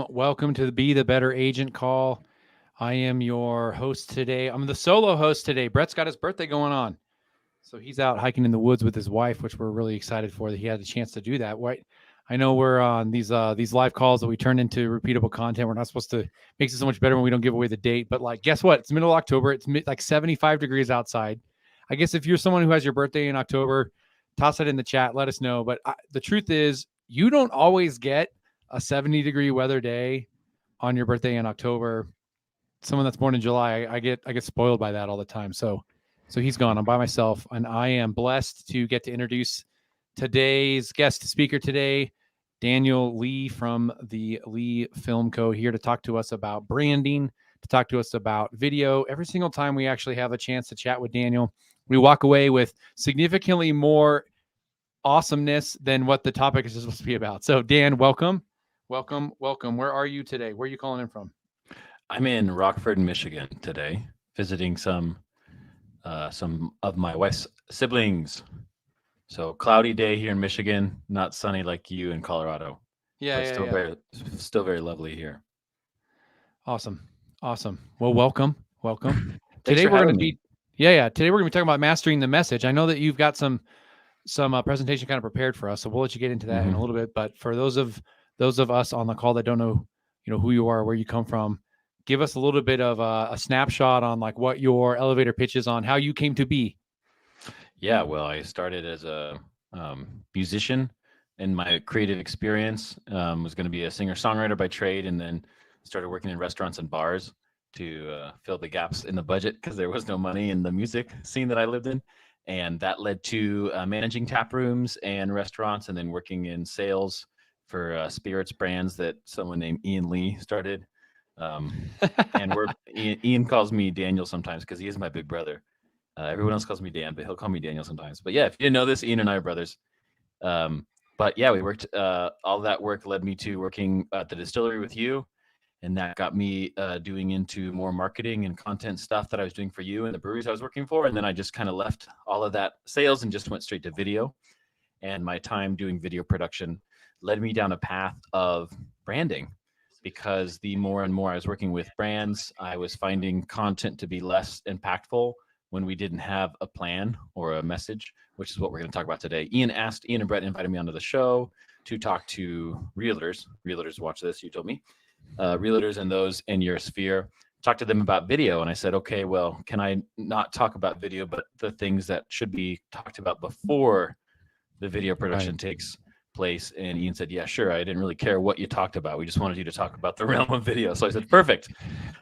Welcome to the Be the Better Agent call. I am your host today. I'm the solo host today. Brett's got his birthday going on. So he's out hiking in the woods with his wife, which we're really excited for that he had the chance to do that. Right? I know we're on these live calls that we turn into repeatable content. We're not supposed to make it so much better when we don't give away the date. But like, guess what? It's middle of October. It's like 75 degrees outside. I guess if you're someone who has your birthday in October, toss it in the chat. Let us know. But the truth is, you don't always get a 70-degree weather day on your birthday in October. Someone that's born in July, I get spoiled by that all the time. So he's gone. I'm by myself, and I am blessed to get to introduce today's guest speaker today, Daniel Lee from the Lee Film Co. here to talk to us about branding, to talk to us about video. Every single time we actually have a chance to chat with Daniel, we walk away with significantly more awesomeness than what the topic is supposed to be about. So Dan, welcome. Where are you today? Where are you calling in from? I'm in Rockford, Michigan today, visiting some of my wife's siblings. So cloudy day here in Michigan, not sunny like you in Colorado. Still very lovely here. Awesome. Well, welcome. Today we're going to be Today we're going to be talking about mastering the message. I know that you've got some presentation kind of prepared for us, so we'll let you get into that in a little bit. But for those of us on the call that don't know, who you are, where you come from, give us a little bit of a snapshot on like what your elevator pitch is on how you came to be. Yeah, well, I started as a musician, and my creative experience was going to be a singer-songwriter by trade, and then started working in restaurants and bars to fill the gaps in the budget because there was no money in the music scene that I lived in. And that led to managing tap rooms and restaurants, and then working in sales for spirits brands that someone named Ian Lee started. And Ian calls me Daniel sometimes because he is my big brother. Everyone else calls me Dan, but he'll call me Daniel sometimes. But yeah, if you didn't know this, Ian and I are brothers. But yeah, we worked. All that work led me to working at the distillery with you. And that got me doing into more marketing and content stuff that I was doing for you and the breweries I was working for. And then I just kind of left all of that sales and just went straight to video. And my time doing video production led me down a path of branding. because the more and more I was working with brands, I was finding content to be less impactful when we didn't have a plan or a message, which is what we're going to talk about today. Ian and Brett invited me onto the show to talk to realtors. Realtors watch this, you told me. Realtors and those in your sphere. Talk to them about video. And I said, okay, well, can I not talk about video, but the things that should be talked about before the video production takes place? And Ian said, yeah, sure. I didn't really care what you talked about. We just wanted you to talk about the realm of video. So I said, perfect.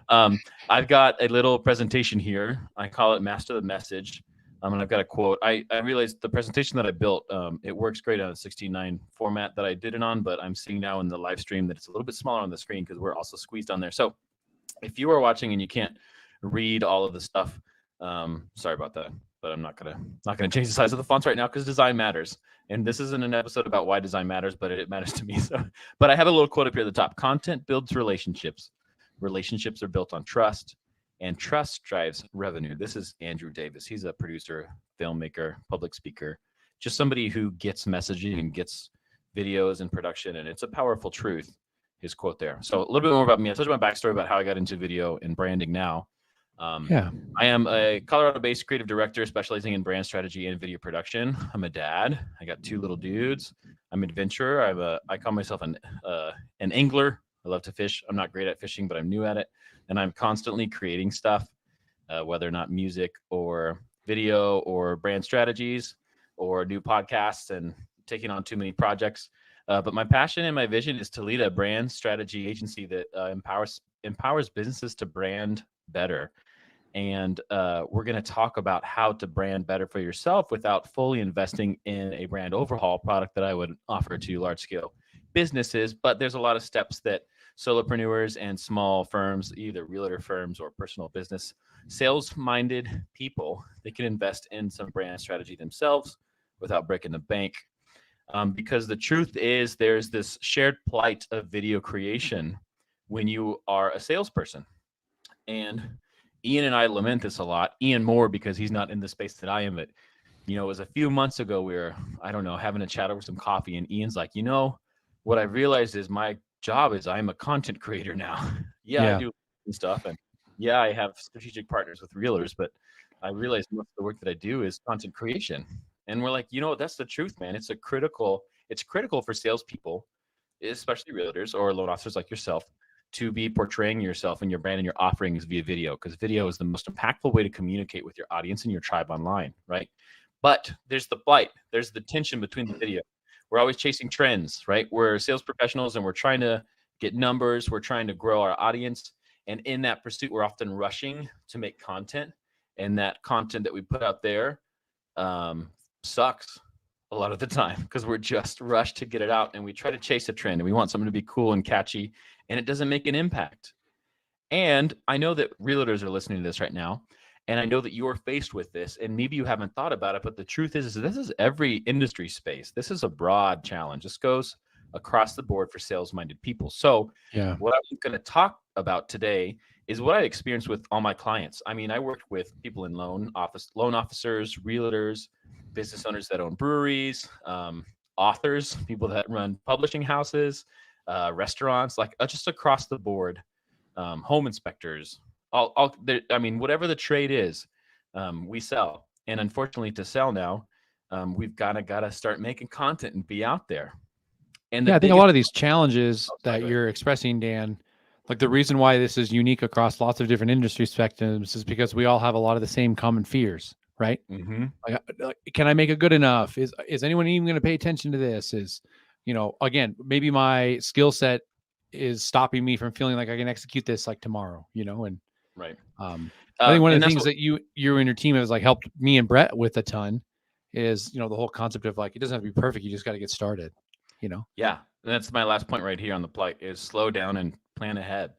I've got a little presentation here. I call it Master the Message. And I've got a quote. I realized the presentation that I built, it works great on a 16:9 format that I did it on, but I'm seeing now in the live stream that it's a little bit smaller on the screen because we're also squeezed on there. So if you are watching and you can't read all of the stuff, sorry about that, but I'm not gonna change the size of the fonts right now because design matters. And this isn't an episode about why design matters, but it matters to me. So, but I have a little quote up here at the top. Content builds relationships. Relationships are built on trust, and trust drives revenue. This is Andrew Davis. He's a producer, filmmaker, public speaker, just somebody who gets messaging and gets videos and production. And it's a powerful truth, his quote there. So a little bit more about me. I told you my backstory about how I got into video and branding now. I am a Colorado-based creative director specializing in brand strategy and video production. I'm a dad. I got 2 little dudes. I'm an adventurer. I call myself an angler. I love to fish. I'm not great at fishing, but I'm new at it. And I'm constantly creating stuff, whether or not music or video or brand strategies or new podcasts and taking on too many projects. But my passion and my vision is to lead a brand strategy agency that empowers businesses to brand better. And we're going to talk about how to brand better for yourself without fully investing in a brand overhaul product that I would offer to large scale businesses. But there's a lot of steps that solopreneurs and small firms, either realtor firms or personal business, sales-minded people, they can invest in some brand strategy themselves without breaking the bank. Because the truth is there's this shared plight of video creation when you are a salesperson. And Ian and I lament this a lot. Ian more because he's not in the space that I am. But, it was a few months ago we were, having a chat over some coffee. And Ian's like, what I realized is my job is I'm a content creator now. I do stuff. And I have strategic partners with realtors. But I realized most of the work that I do is content creation. And we're like, that's the truth, man. It's critical for salespeople, especially realtors or loan officers like yourself, to be portraying yourself and your brand and your offerings via video, because video is the most impactful way to communicate with your audience and your tribe online, right? But there's the blight. There's the tension between the video. We're always chasing trends, right? We're sales professionals and we're trying to get numbers. We're trying to grow our audience. And in that pursuit, we're often rushing to make content. And that content that we put out there sucks a lot of the time because we're just rushed to get it out. And we try to chase a trend and we want something to be cool and catchy. And it doesn't make an impact. And I know that realtors are listening to this right now. And I know that you're faced with this and maybe you haven't thought about it, but the truth is this is every industry space. This is a broad challenge. This goes across the board for sales-minded people. So what I'm going to talk about today is what I experienced with all my clients. I mean, I worked with people in loan officers, realtors, business owners that own breweries, authors, people that run publishing houses, restaurants, like just across the board, home inspectors, whatever the trade is, we sell. And unfortunately to sell now, we've got to start making content and be out there. And I think a lot of these challenges that you're expressing, Dan, like the reason why this is unique across lots of different industry spectrums is because we all have a lot of the same common fears, right? Mm-hmm. Like, can I make it good enough? Is anyone even going to pay attention to this? Again, maybe my skill set is stopping me from feeling like I can execute this like tomorrow, and right. I think one of the things that you and your team has like helped me and Brett with a ton is, the whole concept of like, it doesn't have to be perfect. You just got to get started, Yeah. And that's my last point right here on the plight is slow down and plan ahead,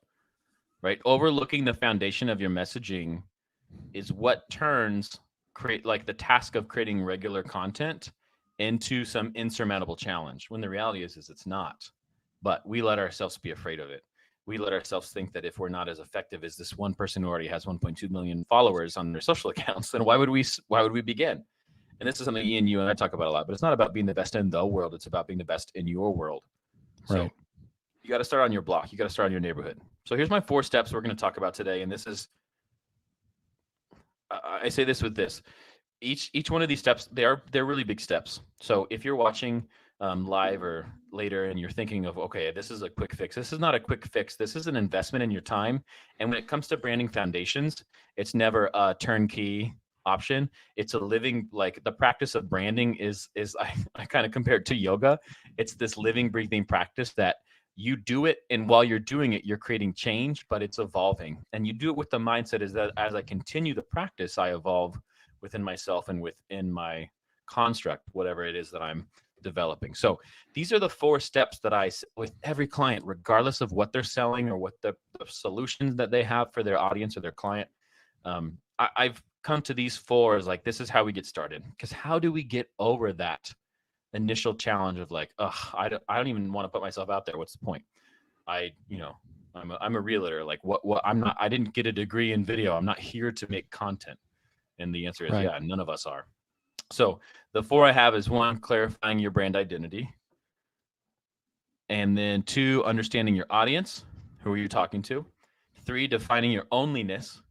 right? Overlooking the foundation of your messaging is what create like the task of creating regular content into some insurmountable challenge when the reality is it's not. But we let ourselves be afraid of it. We let ourselves think that if we're not as effective as this one person who already has 1.2 million followers on their social accounts, then why would we begin? And this is something Ian, you and I talk about a lot, but it's not about being the best in the world. It's about being the best in your world. Right. You got to start on your block. You got to start on your neighborhood. So here's my 4 steps we're going to talk about today. And this is, I say this with this. Each one of these steps, they're really big steps. So if you're watching live or later and you're thinking of, okay, this is a quick fix. This is not a quick fix. This is an investment in your time. And when it comes to branding foundations, it's never a turnkey option. It's a living, like the practice of branding is I kind of compare it to yoga. It's this living, breathing practice that you do it, and while you're doing it, you're creating change, but it's evolving. And you do it with the mindset is that as I continue the practice, I evolve within myself and within my construct, whatever it is that I'm developing. So these are the 4 steps that with every client, regardless of what they're selling or what the solutions that they have for their audience or their client. I've come to these 4 as like, this is how we get started. Because how do we get over that initial challenge of like, I don't even want to put myself out there. What's the point? I'm a realtor. Like what I didn't get a degree in video. I'm not here to make content. And the answer is, Right. yeah, none of us are. So the 4 I have is 1, clarifying your brand identity. And then 2, understanding your audience. Who are you talking to? 3, defining your onlyness,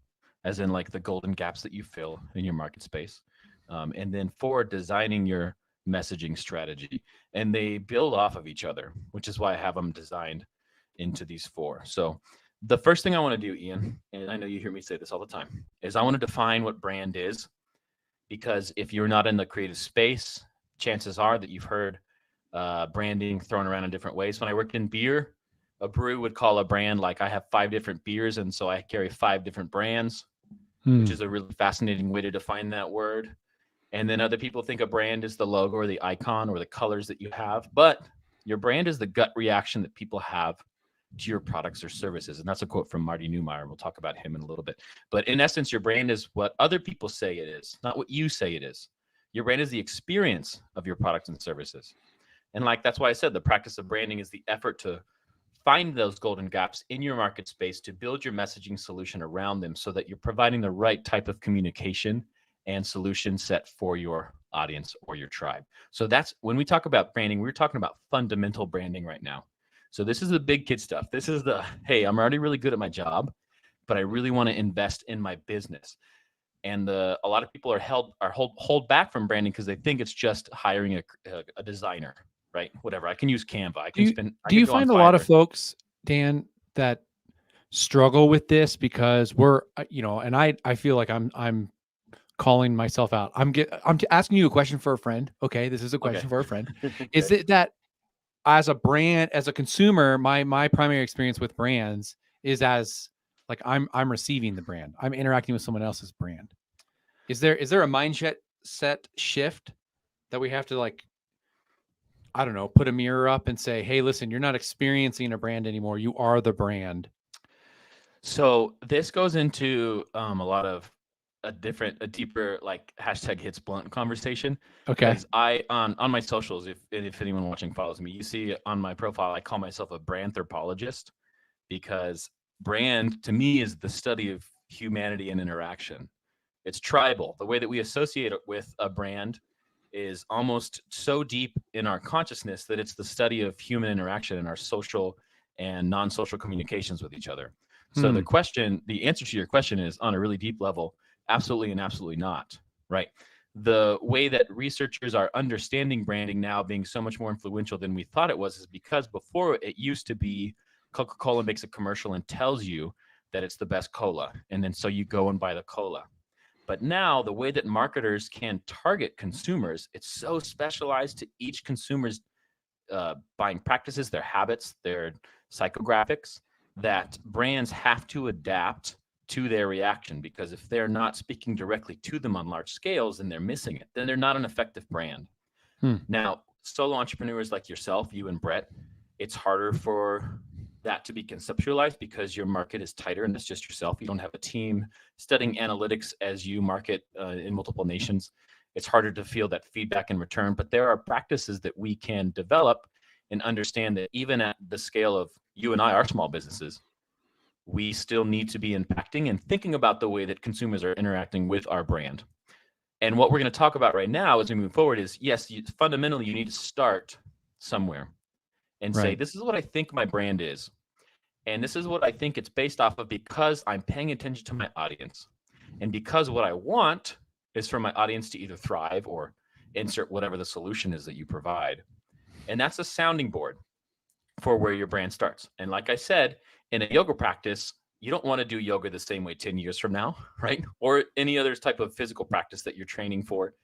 as in like the golden gaps that you fill in your market space. And then 4, designing your messaging strategy. And they build off of each other, which is why I have them designed into these 4. So the first thing I want to do, Ian, and I know you hear me say this all the time, is I want to define what brand is. Because if you're not in the creative space, chances are that you've heard branding thrown around in different ways. When I worked in beer, a brew would call a brand like I have 5 different beers, and so I carry 5 different brands, which is a really fascinating way to define that word. And then other people think a brand is the logo or the icon or the colors that you have, but your brand is the gut reaction that people have to your products or services. And that's a quote from Marty Neumeier. We'll talk about him in a little bit. But in essence, your brand is what other people say it is, not what you say it is. Your brand is the experience of your products and services. And like, that's why I said the practice of branding is the effort to find those golden gaps in your market space to build your messaging solution around them so that you're providing the right type of communication and solution set for your audience or your tribe. So that's when we talk about branding, we're talking about fundamental branding right now. So this is the big kid stuff. This is the, hey, I'm already really good at my job, but I really want to invest in my business. And a lot of people are hold back from branding because they think it's just hiring a designer, right? Whatever. I can use Canva. Do you find a lot of folks, Dan, that struggle with this because we're, and I feel like I'm calling myself out. I'm asking you a question for a friend. Okay, this is a question for a friend. Is it that as a brand, as a consumer, my primary experience with brands is as like I'm receiving the brand. I'm interacting with someone else's brand. Is there a mindset shift that we have to like, I don't know, put a mirror up and say, hey, listen, you're not experiencing a brand anymore. You are the brand. So this goes into a lot of a deeper like #HitsBlunt conversation. Okay. Because I on my socials, if anyone watching follows me, you see on my profile, I call myself a brand anthropologist because brand to me is the study of humanity and interaction. It's tribal. The way that we associate it with a brand is almost so deep in our consciousness that it's the study of human interaction and our social and non-social communications with each other. So the answer to your question is on a really deep level, absolutely and absolutely not, right? The way that researchers are understanding branding now being so much more influential than we thought it was is because before it used to be Coca-Cola makes a commercial and tells you that it's the best cola. And then so you go and buy the cola. But now the way that marketers can target consumers, it's so specialized to each consumer's buying practices, their habits, their psychographics, that brands have to adapt to their reaction, because if they're not speaking directly to them on large scales and they're missing it, then they're not an effective brand. Now, solo entrepreneurs like yourself, you and Brett, it's harder for that to be conceptualized because your market is tighter and it's just yourself. You don't have a team studying analytics as you market in multiple nations. It's harder to feel that feedback in return, but there are practices that we can develop and understand that even at the scale of you and I, our small businesses, we still need to be impacting and thinking about the way that consumers are interacting with our brand. And what we're going to talk about right now as we move forward is, yes, fundamentally, you need to start somewhere. and say, Right. this is what I think my brand is. And this is what I think it's based off of because I'm paying attention to my audience. And because what I want is for my audience to either thrive or insert whatever the solution is that you provide. And that's a sounding board for where your brand starts. And like I said, in a yoga practice, you don't want to do yoga the same way 10 years from now, right? Or any other type of physical practice that you're training for.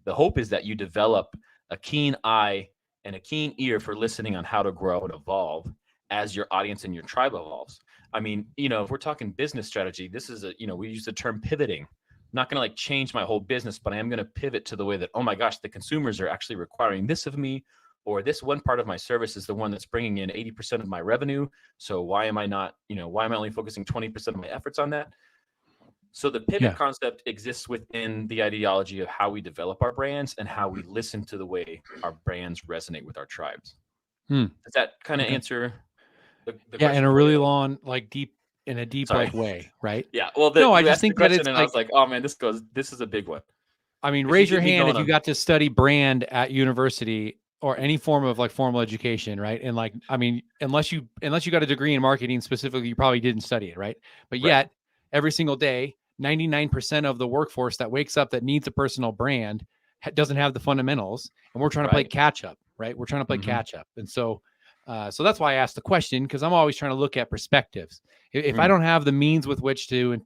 The hope is that you develop a keen eye and a keen ear for listening on how to grow and evolve as your audience and your tribe evolves. I mean, if we're talking business strategy, this is we use the term pivoting. I'm not going to like change my whole business, but I am going to pivot to the way that, oh my gosh, the consumers are actually requiring this of me, or this one part of my service is the one that's bringing in 80% of my revenue. So why am I only focusing 20% of my efforts on that? So the pivot concept exists within the ideology of how we develop our brands and how we listen to the way our brands resonate with our tribes. Does that kind of answer the question? In a really long, in a deep Sorry. way, right? Yeah. Well, I you just asked think the that question it's and like, I was like, oh man, this is a big one. I mean, 'Cause raise you your get me hand if going you on- got to study brand at university or any form of like formal education, right? And like, I mean, unless you got a degree in marketing specifically, you probably didn't study it, right? But Right. yet, every single day, 99% of the workforce that wakes up that needs a personal brand doesn't have the fundamentals, and we're trying to play Right. catch up, right? We're trying to play Mhm. catch up, and so that's why I asked the question, because I'm always trying to look at perspectives. If I don't have the means with which to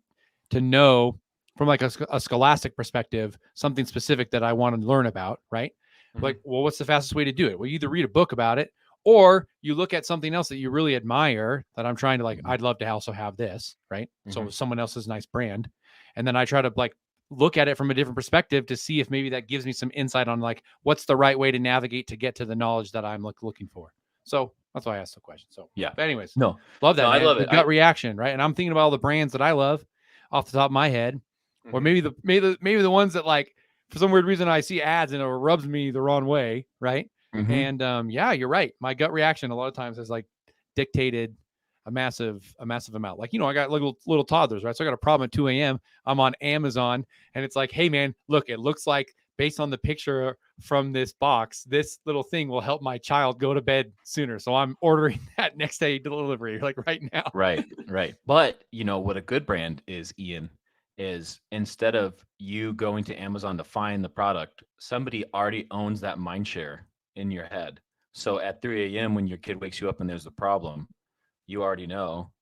know from like a scholastic perspective something specific that I want to learn about, right? Mhm. Like, well, what's the fastest way to do it? Well, you either read a book about it, or you look at something else that you really admire that I'm trying to like, Mhm. I'd love to also have this, right? So Mhm. someone else's nice brand. And then I try to like look at it from a different perspective to see if maybe that gives me some insight on like what's the right way to navigate to get to the knowledge that I'm looking for. So that's why I asked the question. So Yeah. but anyways, No. love that, No, I man. love The it. gut reaction, right? And I'm thinking about all the brands that I love off the top of my head, or maybe the ones that like for some weird reason I see ads and it rubs me the wrong way, right? Mhm. And you're right. My gut reaction a lot of times has like dictated a massive amount. Like, I got little toddlers, right? So I got a problem at 2 a.m. I'm on Amazon and it's like, hey man, look, it looks like based on the picture from this box, this little thing will help my child go to bed sooner. So I'm ordering that next day delivery, like right now. Right. But what a good brand is, Ian, is instead of you going to Amazon to find the product, somebody already owns that mind share in your head. So at 3 a.m. when your kid wakes you up and there's a problem, you already know,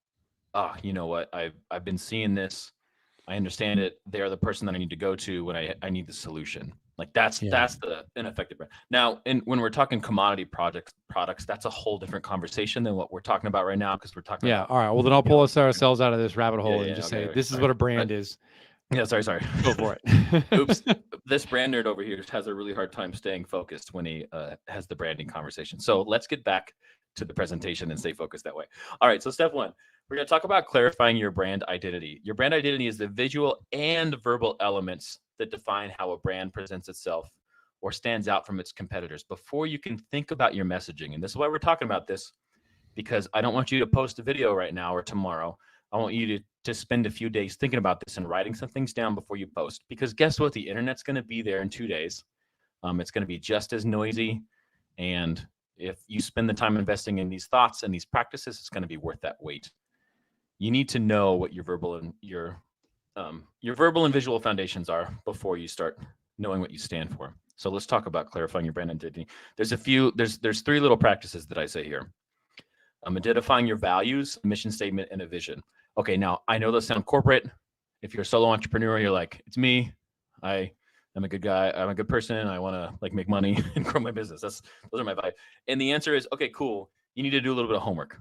you know what? I've been seeing this. I understand it. They're the person that I need to go to when I need the solution. Like that's the ineffective brand. Now, when we're talking commodity products, that's a whole different conversation than what we're talking about right now, because we're talking about. All right. Well, then I'll pull ourselves out of this rabbit hole and just say, this is sorry. what a brand is. Yeah, sorry. Go for it. Oops. This brand nerd over here has a really hard time staying focused when he has the branding conversation. So let's get back to the presentation and stay focused that way. All right. So step one, we're going to talk about clarifying your brand identity. Your brand identity is the visual and verbal elements that define how a brand presents itself or stands out from its competitors before you can think about your messaging. And this is why we're talking about this, because I don't want you to post a video right now or tomorrow. I want you to spend a few days thinking about this and writing some things down before you post. Because guess what? The internet's going to be there in 2 days. It's going to be just as noisy. And if you spend the time investing in these thoughts and these practices, it's going to be worth that wait. You need to know what your verbal and visual foundations are before you start knowing what you stand for. So let's talk about clarifying your brand identity. There's 3 little practices that I say here. Identifying your values, mission statement, and a vision. Okay, now I know those sound corporate. If you're a solo entrepreneur, you're like, it's me. I'm a good guy. I'm a good person. I want to like make money and grow my business. Those are my values. And the answer is, okay, cool. You need to do a little bit of homework.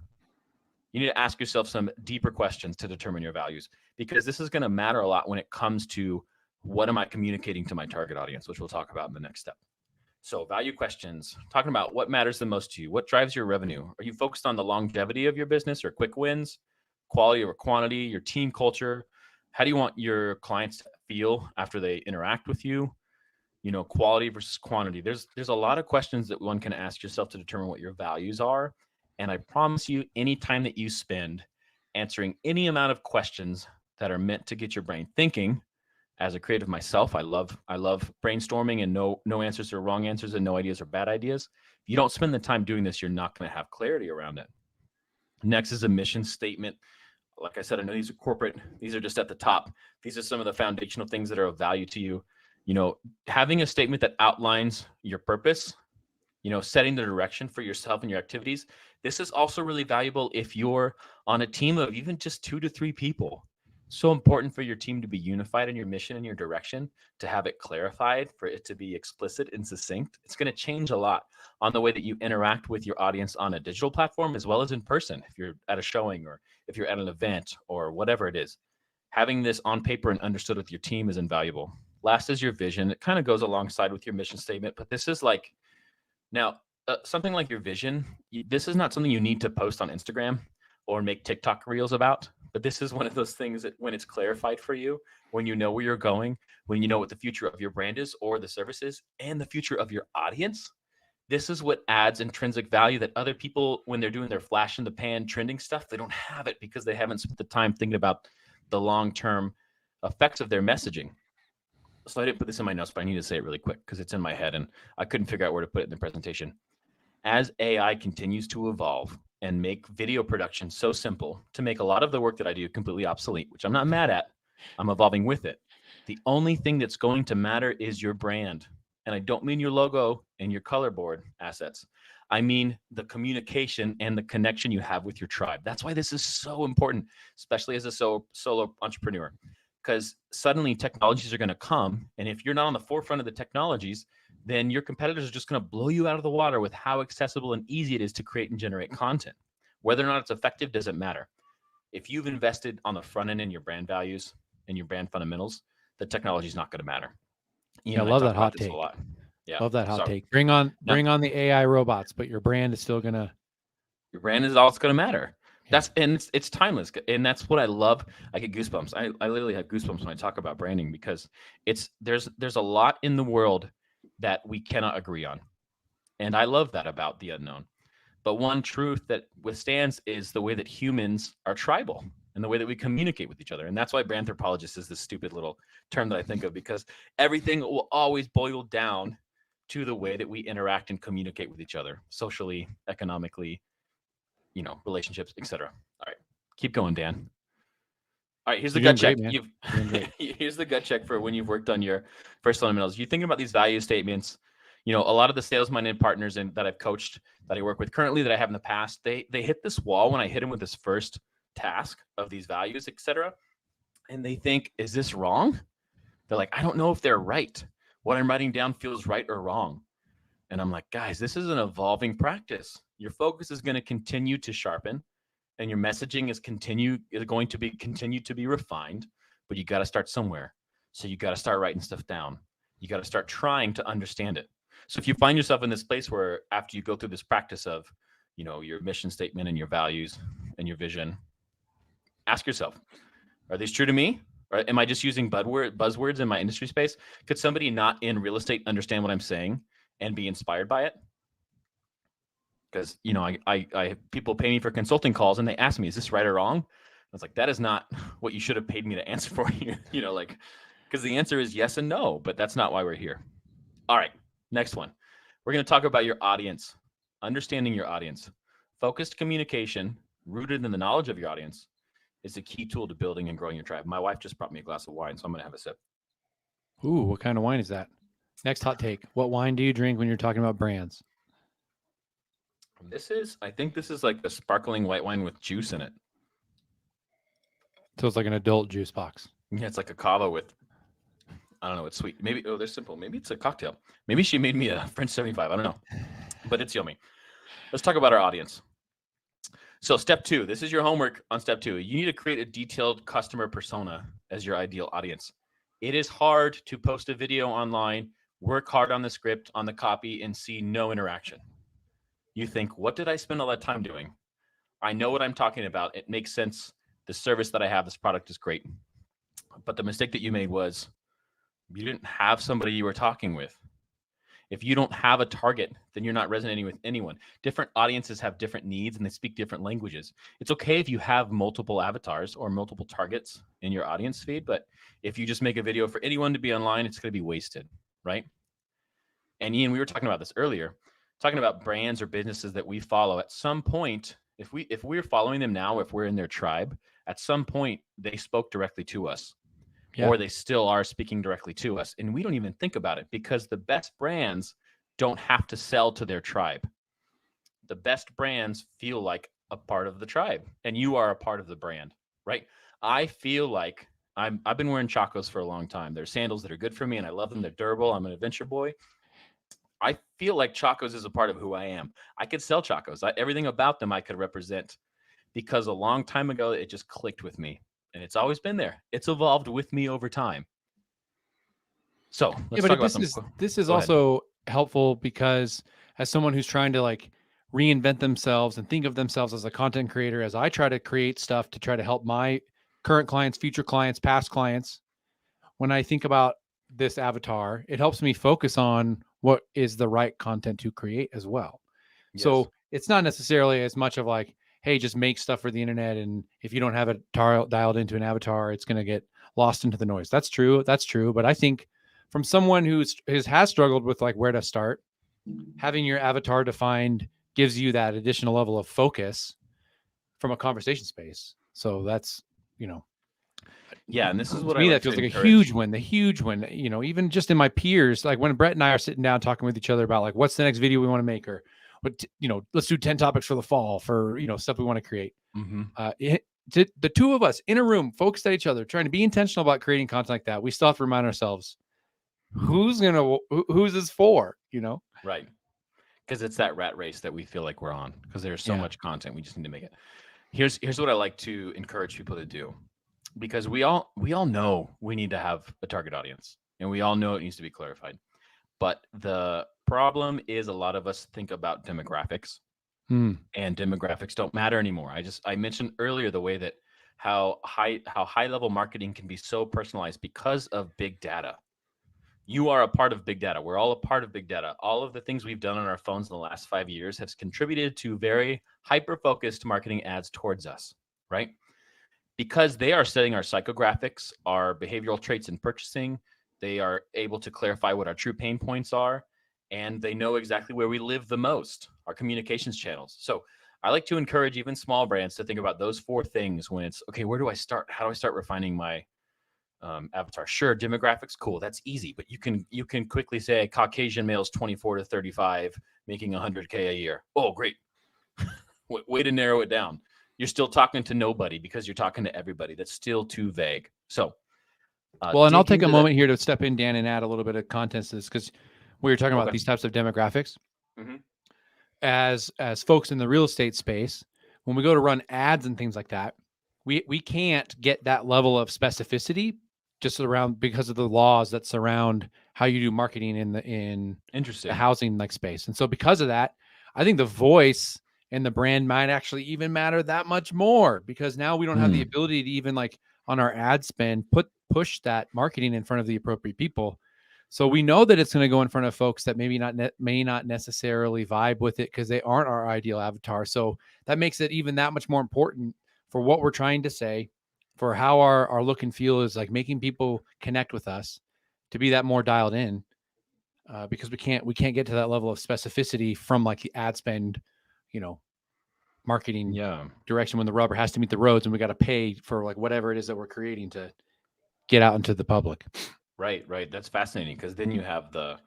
You need to ask yourself some deeper questions to determine your values, because this is going to matter a lot when it comes to what am I communicating to my target audience, which we'll talk about in the next step. So value questions, talking about what matters the most to you. What drives your revenue? Are you focused on the longevity of your business or quick wins, quality or quantity, your team culture? How do you want your clients to feel after they interact with you? Quality versus quantity. There's a lot of questions that one can ask yourself to determine what your values are. And I promise you, any time that you spend answering any amount of questions that are meant to get your brain thinking, As a creative myself, I love brainstorming, and no answers are wrong answers and no ideas are bad ideas. If you don't spend the time doing this, you're not going to have clarity around it. Next is a mission statement. Like I said, I know these are corporate. These are just at the top. These are some of the foundational things that are of value to you. Having a statement that outlines your purpose, setting the direction for yourself and your activities. This is also really valuable if you're on a team of even just 2 to 3 people. So important for your team to be unified in your mission and your direction, to have it clarified, for it to be explicit and succinct. It's going to change a lot on the way that you interact with your audience on a digital platform as well as in person. If you're at a showing or if you're at an event or whatever it is, having this on paper and understood with your team is invaluable. Last is your vision. It kind of goes alongside with your mission statement, but this is like, now, something like your vision, this is not something you need to post on Instagram or make TikTok reels about, but this is one of those things that when it's clarified for you, when you know where you're going, when you know what the future of your brand is or the service is, and the future of your audience, this is what adds intrinsic value that other people, when they're doing their flash in the pan trending stuff, they don't have it because they haven't spent the time thinking about the long-term effects of their messaging. So I didn't put this in my notes, but I need to say it really quick because it's in my head and I couldn't figure out where to put it in the presentation. As AI continues to evolve and make video production so simple to make a lot of the work that I do completely obsolete, which I'm not mad at, I'm evolving with it. The only thing that's going to matter is your brand. And I don't mean your logo and your color board assets. I mean the communication and the connection you have with your tribe. That's why this is so important, especially as a solo entrepreneur. Because suddenly technologies are going to come. And if you're not on the forefront of the technologies, then your competitors are just going to blow you out of the water with how accessible and easy it is to create and generate content. Whether or not it's effective doesn't matter. If you've invested on the front end in your brand values and your brand fundamentals, the technology is not going to matter. I love that hot take. Yeah, love that hot take. Bring on the AI robots, but your brand is still gonna. Your brand is all it's going to matter. And it's timeless, and that's what I love. I get goosebumps. I literally have goosebumps when I talk about branding because there's a lot in the world that we cannot agree on, and I love that about the unknown. But one truth that withstands is the way that humans are tribal and the way that we communicate with each other, and that's why brand anthropologist is this stupid little term that I think of, because everything will always boil down to the way that we interact and communicate with each other, socially, economically, relationships, etc. All right, keep going, Dan. All right, here's the gut check. Here's the gut check for when you've worked on your first fundamentals. You're thinking about these value statements. A lot of the sales-minded partners that I've coached, that I work with currently, that I have in the past, they hit this wall when I hit them with this first task of these values, etc. And they think, is this wrong? They're like, I don't know if they're right. What I'm writing down feels right or wrong. And I'm like, guys, this is an evolving practice. Your focus is going to continue to sharpen, and your messaging is going to be continue to be refined, but you got to start somewhere. So you got to start writing stuff down. You got to start trying to understand it. So if you find yourself in this place where after you go through this practice of, your mission statement and your values and your vision, ask yourself, are these true to me? Or am I just using buzzwords in my industry space? Could somebody not in real estate understand what I'm saying and be inspired by it? Because I people pay me for consulting calls and they ask me, is this right or wrong? I was like, that is not what you should have paid me to answer for you. Because the answer is yes and no, but that's not why we're here. All right, next one. We're going to talk about your audience, understanding your audience. Focused communication rooted in the knowledge of your audience is a key tool to building and growing your tribe. My wife just brought me a glass of wine, so I'm going to have a sip. Ooh, what kind of wine is that? Next hot take. What wine do you drink when you're talking about brands? I think this is like a sparkling white wine with juice in it. So it's like an adult juice box. Yeah, it's like a cava with, I don't know, it's sweet. Maybe, they're simple. Maybe it's a cocktail. Maybe she made me a French 75. I don't know, but it's yummy. Let's talk about our audience. So step 2, this is your homework on step 2. You need to create a detailed customer persona as your ideal audience. It is hard to post a video online, work hard on the script, on the copy, and see no interaction. You think, what did I spend all that time doing? I know what I'm talking about. It makes sense. The service that I have, this product is great. But the mistake that you made was you didn't have somebody you were talking with. If you don't have a target, then you're not resonating with anyone. Different audiences have different needs and they speak different languages. It's okay if you have multiple avatars or multiple targets in your audience feed, but if you just make a video for anyone to be online, it's going to be wasted, right? And Ian, we were talking about this earlier, talking about brands or businesses that we follow. At some point, if we're following them now, if we're in their tribe, at some point they spoke directly to us. Yeah. Or they still are speaking directly to us. And we don't even think about it because the best brands don't have to sell to their tribe. The best brands feel like a part of the tribe, and you are a part of the brand, right? I feel like I've been wearing Chacos for a long time. They're sandals that are good for me, and I love them. They're durable. I'm an adventure boy. I feel like Chacos is a part of who I am. I could sell Chacos. Everything about them I could represent because a long time ago, it just clicked with me. And it's always been there. It's evolved with me over time. So let's talk about this is also helpful because as someone who's trying to like reinvent themselves and think of themselves as a content creator, as I try to create stuff to try to help my current clients, future clients, past clients, when I think about this avatar, it helps me focus on what is the right content to create as well. Yes. So it's not necessarily as much of like, hey, just make stuff for the internet. And if you don't have it dialed into an avatar, it's going to get lost into the noise. That's true. But I think from someone who has struggled with like where to start, having your avatar defined gives you that additional level of focus from a conversation space. So that's, yeah. And this is what to me, that feels like a huge win. The huge win, even just in my peers, like when Brett and I are sitting down talking with each other about like, what's the next video we want to make, or what, let's do 10 topics for the fall for, stuff we want to create. Mm-hmm. The two of us in a room, focused at each other, trying to be intentional about creating content like that. We still have to remind ourselves, who's this for, Right. Because it's that rat race that we feel like we're on because there's so much content. We just need to make it. Here's what I like to encourage people to do, because we all know we need to have a target audience and we all know it needs to be clarified. But the problem is a lot of us think about demographics and demographics don't matter anymore. I mentioned earlier the way that how high level marketing can be so personalized because of big data. You are a part of big data. We're all a part of big data. All of the things we've done on our phones in the last 5 years has contributed to very hyper-focused marketing ads towards us, right? Because they are setting our psychographics, our behavioral traits in purchasing. They are able to clarify what our true pain points are, and they know exactly where we live the most, our communications channels. So I like to encourage even small brands to think about those 4 things when it's, okay, where do I start? How do I start refining my avatar? Sure, demographics, cool, that's easy, but you can quickly say Caucasian males 24 to 35 making 100K a year. Oh, great. Way to narrow it down. You're still talking to nobody because you're talking to everybody. That's still too vague. So well, and I'll take a moment here to step in, Dan, and add a little bit of context to this, because we were talking about these types of demographics. Mm-hmm. As folks in the real estate space, when we go to run ads and things like that, we can't get that level of specificity just around because of the laws that surround how you do marketing in the housing like space. And so because of that, I think the voice and the brand might actually even matter that much more, because now we don't have the ability to even like on our ad spend push that marketing in front of the appropriate people. So we know that it's going to go in front of folks that may not necessarily vibe with it because they aren't our ideal avatar. So that makes it even that much more important for what we're trying to say, for how our look and feel is like making people connect with us, to be that more dialed in, because we can't get to that level of specificity from like the ad spend, marketing direction when the rubber has to meet the roads and we got to pay for like whatever it is that we're creating to get out into the public. Right. That's fascinating, because then you have the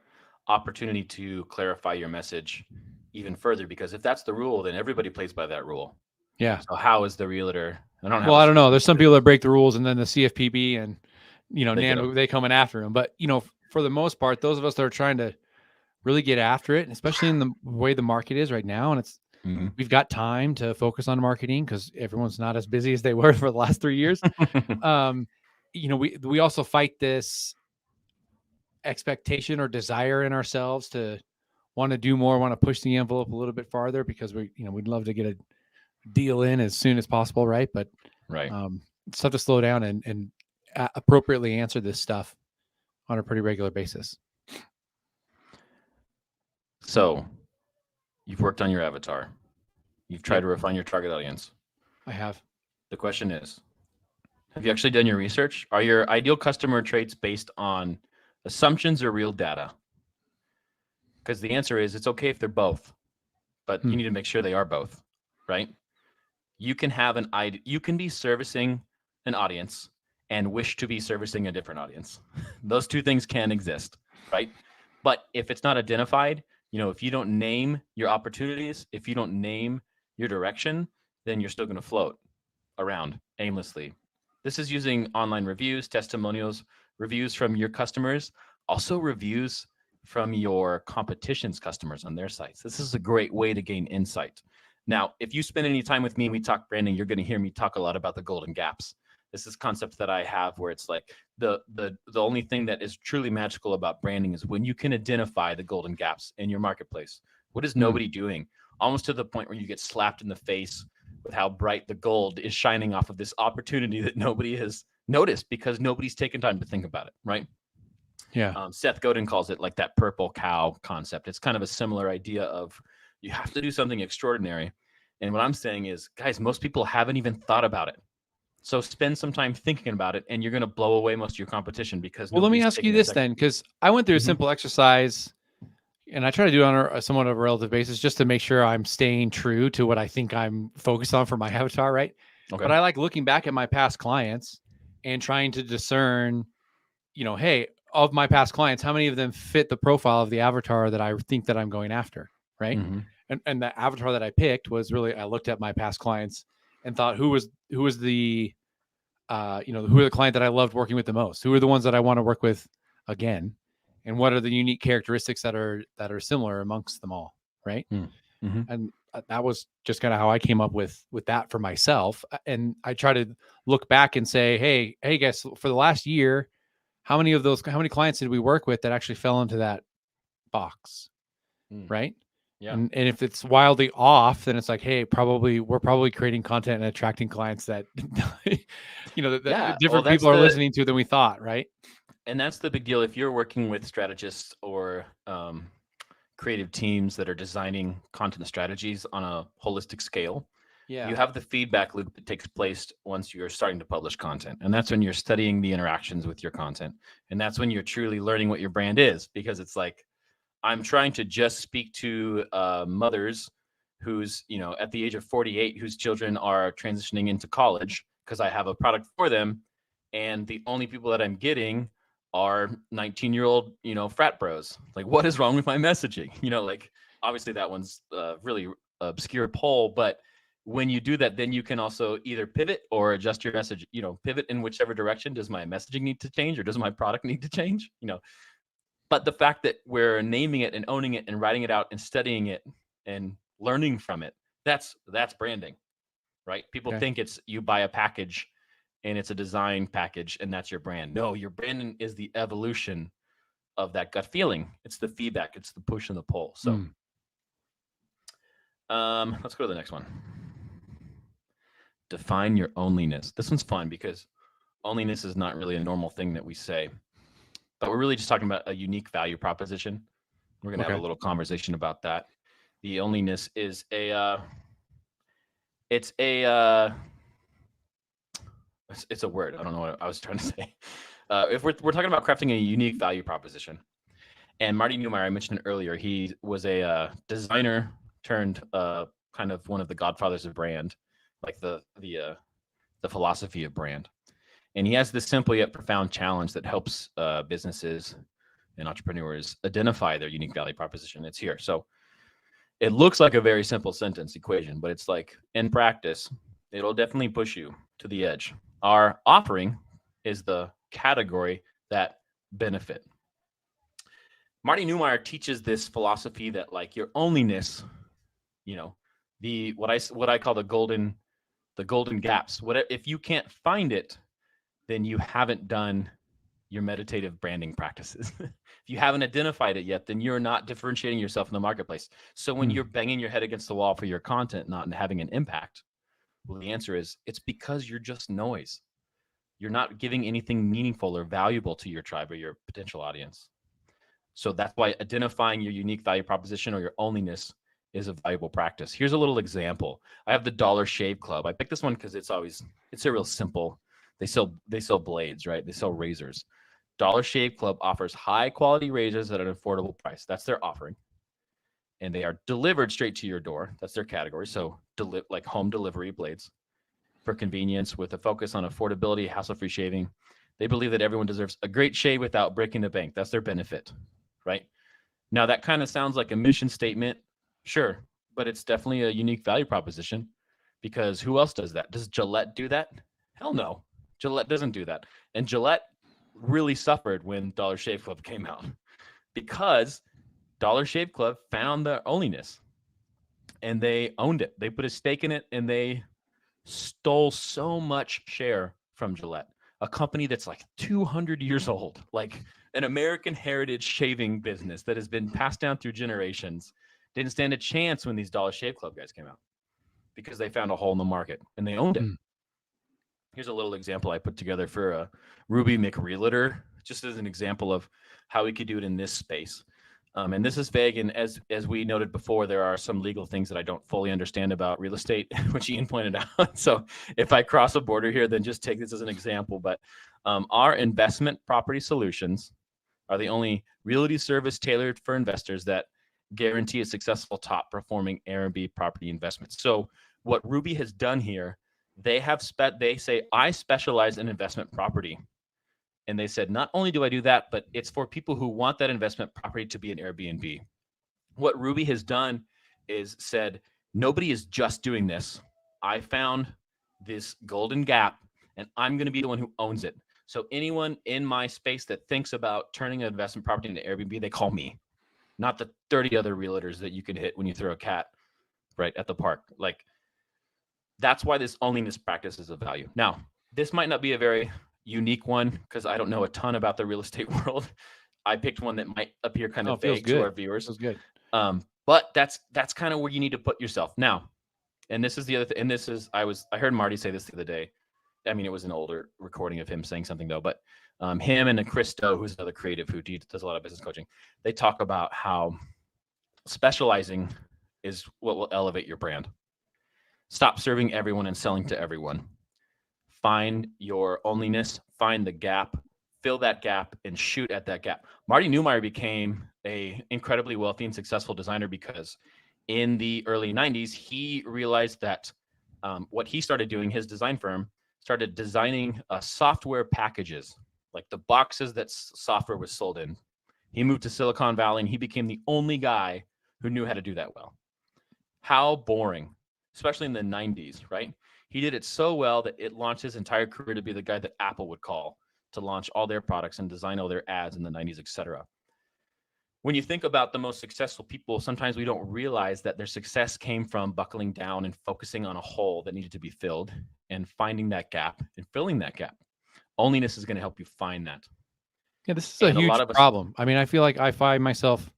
opportunity to clarify your message even further, because if that's the rule, then everybody plays by that rule. Yeah. So how is the realtor? I don't know. There's some people that break the rules, and then the CFPB and they come in after them. But for the most part, those of us that are trying to really get after it, and especially in the way the market is right now, and it's we've got time to focus on marketing because everyone's not as busy as they were for the last 3 years. We also fight this expectation or desire in ourselves to want to do more, want to push the envelope a little bit farther, because we'd love to get a deal in as soon as possible, right? But it's tough to slow down and appropriately answer this stuff on a pretty regular basis. So you've worked on your avatar. You've tried Yep. to refine your target audience. I have. The question is, have you actually done your research? Are your ideal customer traits based on assumptions or real data? Because the answer is it's okay if they're both, but you need to make sure they are both, right? You can have an idea, you can be servicing an audience and wish to be servicing a different audience. Those two things can exist, right? But if it's not identified, if you don't name your opportunities, if you don't name your direction, then you're still going to float around aimlessly. This is using online reviews, testimonials, reviews from your customers, also reviews from your competition's customers on their sites. This is a great way to gain insight. Now, if you spend any time with me and we talk branding, you're going to hear me talk a lot about the golden gaps. This is concepts that I have where it's like the only thing that is truly magical about branding is when you can identify the golden gaps in your marketplace. What is nobody doing? Almost to the point where you get slapped in the face with how bright the gold is shining off of this opportunity that nobody has noticed because nobody's taken time to think about it, right? Yeah. Seth Godin calls it like that purple cow concept. It's kind of a similar idea of you have to do something extraordinary. And what I'm saying is, guys, most people haven't even thought about it. So spend some time thinking about it, and you're going to blow away most of your competition because. Well, let me ask you this then, because I went through a simple exercise, and I try to do it on a somewhat of a relative basis just to make sure I'm staying true to what I think I'm focused on for my avatar, right? Okay. But I like looking back at my past clients and trying to discern, hey, of my past clients, how many of them fit the profile of the avatar that I think that I'm going after, right? Mm-hmm. And the avatar that I picked was really, I looked at my past clients and thought who was the who are the client that I loved working with the most? Who are the ones that I want to work with again? And what are the unique characteristics that are similar amongst them all, right? Mm-hmm. And that was just kind of how I came up with that for myself. And I try to look back and say, hey guys, for the last year, how many clients did we work with that actually fell into that box, right? Yeah. And if it's wildly off, then it's like, hey, we're probably creating content and attracting clients that, different people are listening to than we thought, right? And that's the big deal. If you're working with strategists or creative teams that are designing content strategies on a holistic scale, you have the feedback loop that takes place once you're starting to publish content. And that's when you're studying the interactions with your content. And that's when you're truly learning what your brand is, because it's like, I'm trying to just speak to mothers who's, at the age of 48, whose children are transitioning into college because I have a product for them. And the only people that I'm getting are 19-year-old, frat bros. Like, what is wrong with my messaging? Like, obviously that one's really obscure poll, but when you do that, then you can also either pivot or adjust your message, pivot in whichever direction. Does my messaging need to change or does my product need to change? But the fact that we're naming it and owning it and writing it out and studying it and learning from it, that's branding, right? People think it's you buy a package and it's a design package and that's your brand. No, your branding is the evolution of that gut feeling. It's the feedback. It's the push and the pull. So let's go to the next one. Define your onlyness. This one's fun because onlyness is not really a normal thing that we say, but we're really just talking about a unique value proposition. We're going to have a little conversation about that. The onlyness is it's a word. I don't know what I was trying to say. If we're talking about crafting a unique value proposition, and Marty Neumeier, I mentioned earlier, he was a designer turned kind of one of the godfathers of brand, like the philosophy of brand. And he has this simple yet profound challenge that helps businesses and entrepreneurs identify their unique value proposition. It's here. So it looks like a very simple sentence equation, but it's like in practice, it'll definitely push you to the edge. Our offering is the category that benefit. Marty Neumeier teaches this philosophy that like your onlyness, what I call the golden gaps. If you can't find it, then you haven't done your meditative branding practices. If you haven't identified it yet, then you're not differentiating yourself in the marketplace. So when you're banging your head against the wall for your content not having an impact, well, the answer is it's because you're just noise. You're not giving anything meaningful or valuable to your tribe or your potential audience. So that's why identifying your unique value proposition or your onlyness is a valuable practice. Here's a little example. I have the Dollar Shave Club. I picked this one because it's a real simple. They sell blades, right? They sell razors. Dollar Shave Club offers high quality razors at an affordable price. That's their offering. And they are delivered straight to your door. That's their category. So like home delivery blades for convenience with a focus on affordability, hassle-free shaving. They believe that everyone deserves a great shave without breaking the bank. That's their benefit, right? Now that kind of sounds like a mission statement. Sure, but it's definitely a unique value proposition because who else does that? Does Gillette do that? Hell no. Gillette doesn't do that. And Gillette really suffered when Dollar Shave Club came out because Dollar Shave Club found their onlyness and they owned it. They put a stake in it and they stole so much share from Gillette, a company that's like 200 years old, like an American heritage shaving business that has been passed down through generations. Didn't stand a chance when these Dollar Shave Club guys came out because they found a hole in the market and they owned it. Here's a little example I put together for a Ruby McRealtor, just as an example of how we could do it in this space. And this is vague. And as we noted before, there are some legal things that I don't fully understand about real estate, which Ian pointed out. So if I cross a border here, then just take this as an example. But our investment property solutions are the only realty service tailored for investors that guarantee a successful top performing Airbnb property investment. So what Ruby has done here, they say, I specialize in investment property. And they said, not only do I do that, but it's for people who want that investment property to be an Airbnb. What Ruby has done is said, nobody is just doing this. I found this golden gap and I'm going to be the one who owns it. So anyone in my space that thinks about turning an investment property into Airbnb, they call me, not the 30 other realtors that you can hit when you throw a cat right at the park. Like, that's why this onlyness practice is of value. Now, this might not be a very unique one because I don't know a ton about the real estate world. I picked one that might appear kind of vague to our viewers. Feels good. But that's kind of where you need to put yourself now. And this is the other thing. And this is, I heard Marty say this the other day. I mean, it was an older recording of him saying something though, but him and Chris Doe, who's another creative who does a lot of business coaching, they talk about how specializing is what will elevate your brand. Stop serving everyone and selling to everyone. Find your onlyness, find the gap, fill that gap, and shoot at that gap. Marty Neumeyer became an incredibly wealthy and successful designer because in the early 90s, he realized that what he started doing, his design firm, started designing software packages, like the boxes that software was sold in. He moved to Silicon Valley and he became the only guy who knew how to do that well. How boring, especially in the 90s, right? He did it so well that it launched his entire career to be the guy that Apple would call to launch all their products and design all their ads in the 90s, etc. When you think about the most successful people, sometimes we don't realize that their success came from buckling down and focusing on a hole that needed to be filled and finding that gap and filling that gap. Onlyness is going to help you find that. Yeah, this is a huge problem. I mean, I feel like I find myself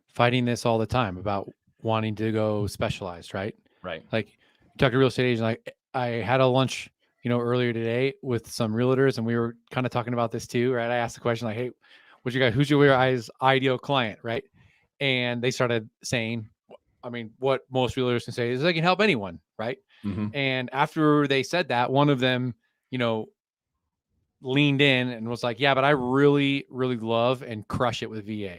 fighting this all the time about wanting to go specialized, right? Right. Like, talk to real estate agent, like I had a lunch, earlier today with some realtors, and we were kind of talking about this too, right? I asked the question like, "Hey, who's your ideal client?" Right? And they started saying, I mean, what most realtors can say is they can help anyone, right? Mm-hmm. And after they said that, one of them, leaned in and was like, "Yeah, but I really, really love and crush it with VA,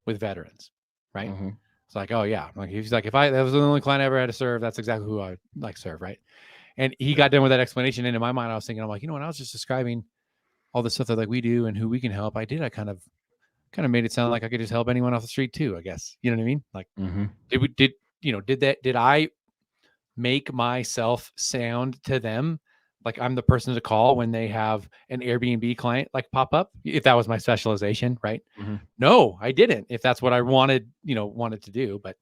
with veterans, right?" Mm-hmm. It's like, oh yeah, like he's like, if that was the only client I ever had to serve, that's exactly who I like serve, right? And he got done with that explanation, and in my mind, I was thinking, I'm like, when I was just describing all the stuff that like we do and who we can help, I kind of made it sound like I could just help anyone off the street too, I guess. You know what I mean? Like, did I make myself sound to them like I'm the person to call when they have an Airbnb client like pop up, if that was my specialization, right? Mm-hmm. No, I didn't. If that's what I wanted to do, but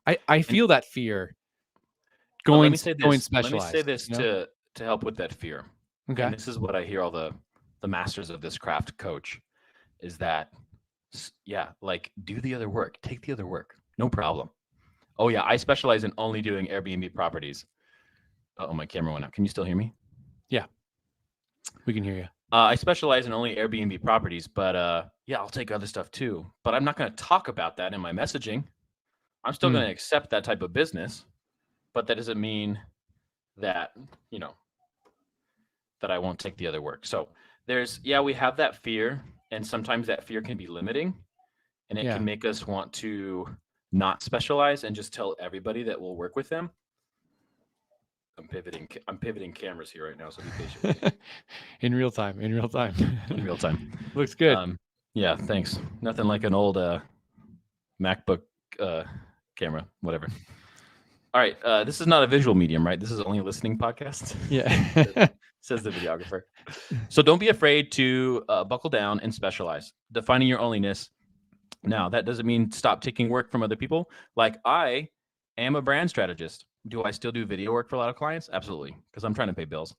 I feel that fear going specialized. Let me say this to help with that fear. Okay. And this is what I hear all the masters of this craft coach is that, yeah, like do the other work, take the other work, no problem. Oh yeah, I specialize in only doing Airbnb properties. Oh, my camera went out. Can you still hear me? Yeah, we can hear you. I specialize in only Airbnb properties, but yeah, I'll take other stuff too. But I'm not going to talk about that in my messaging. I'm still going to accept that type of business, but that doesn't mean that, you know, that I won't take the other work. So we have that fear, and sometimes that fear can be limiting, and it Yeah. can make us want to not specialize and just tell everybody that we'll work with them. I'm pivoting cameras here right now, so be patient with me. In real time. In real time. In real time. Looks good. Yeah, thanks. Nothing like an old MacBook camera, whatever. All right, this is not a visual medium, right? This is only a listening podcast. Yeah. Says the videographer. So don't be afraid to buckle down and specialize. Defining your onlyness. Now, that doesn't mean stop taking work from other people. Like, I am a brand strategist. Do I still do video work for a lot of clients? Absolutely, because I'm trying to pay bills.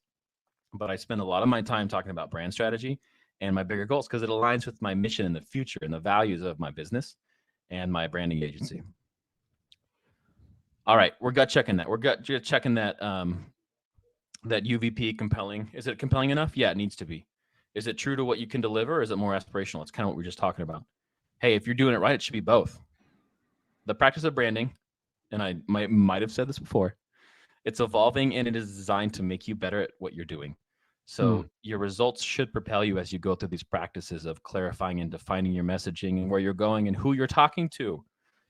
But I spend a lot of my time talking about brand strategy and my bigger goals because it aligns with my mission in the future and the values of my business and my branding agency. All right, we're gut checking that. We're gut checking that that UVP compelling. Is it compelling enough? Yeah, it needs to be. Is it true to what you can deliver, or is it more aspirational? It's kind of what we were just talking about. Hey, if you're doing it right, it should be both. The practice of branding, and I might have said this before, it's evolving and it is designed to make you better at what you're doing. So your results should propel you as you go through these practices of clarifying and defining your messaging and where you're going and who you're talking to.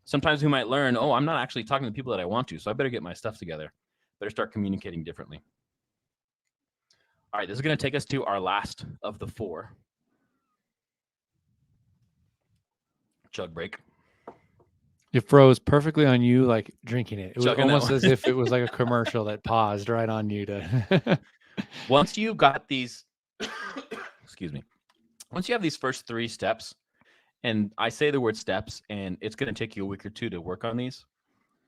Sometimes we might learn, oh, I'm not actually talking to the people that I want to, so I better get my stuff together. Better start communicating differently. All right, this is going to take us to our last of the 4. Chug break. It froze perfectly on you, like drinking it. It was Chugging that almost one. as if it was like a commercial that paused right on you to. Once you got these, excuse me, once you have these first 3 steps, and I say the word steps, and it's going to take you a week or 2 to work on these.